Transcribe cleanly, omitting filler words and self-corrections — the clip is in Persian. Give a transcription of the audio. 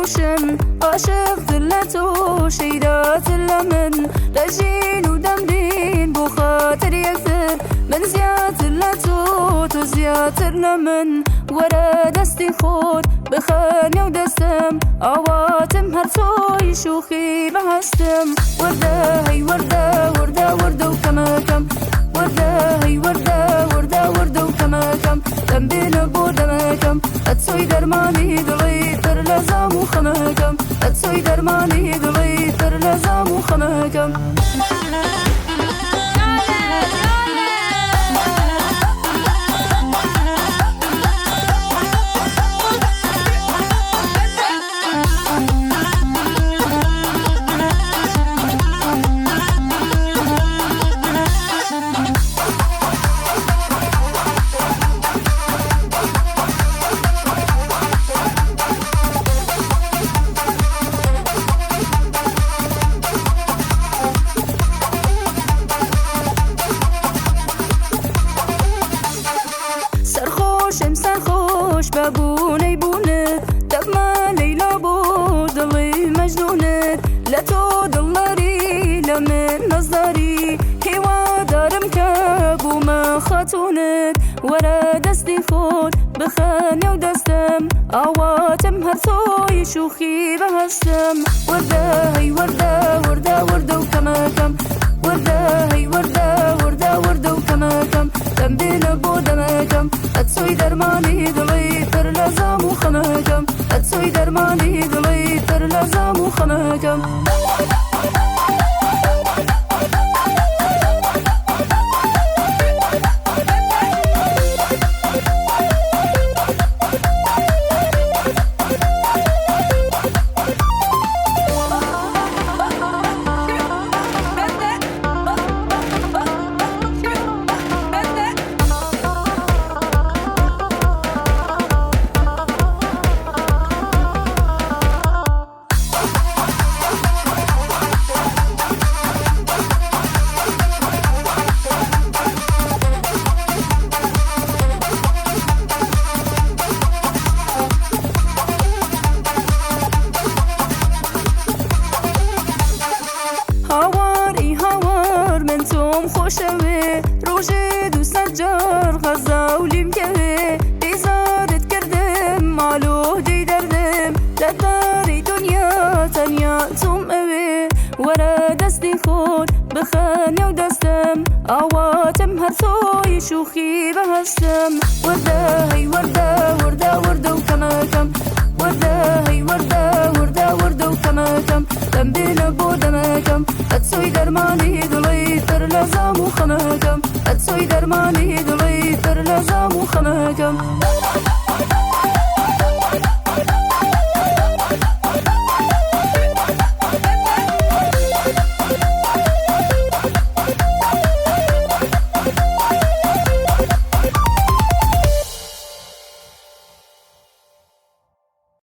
روشن عاشق لتو شيدات لمن رجين ودمرين بو خاطر يكثر من زيات لتو تو زياتر لمن ورا دستي خود بخاني ودستم عواتم هرسوي شوخي بهستم وردة هي وردة وردة وردة وكما كم وردة هي وردة وردة وردة وكما كم دم بين بودما كم أتسوي درماني دلي تر لزام وخما كم أتسوي درماني دلي تر لزام وخما كم سرخوش بابوني بونت دما ليلى بو ضلي مجنونت لا تو ضلري لا من نظري هوا دارم كابو ما خاتونت ورا دستي خود بخاني ودستم عواتم هرثوي شوخي بهستم وردة هي وردة وردة وردة وكما كم وردة هي وردة وردة وردة وكما كم دم بين بودما كم أتسوي درماني دلي تر لزام وخما كم أتسوي درماني دلي تر لزام وخما كم هاوار من توم خوشوه روجد و سجار غزا و لیمکوه بیزارت کردم مالو دی دردم لداری دنیا تنیا توم اوه ورا دستی خود بخاني ودستم عواتم هرثوي شوخي بهستم وردة هي وردة وردة وردة وكما كم وردة هي وردة وردة وردة وكما كم دم بين بودما كم أتسوي درماني دلي تر لزام وخما كم أتسوي درماني دلي تر لزام وخما كم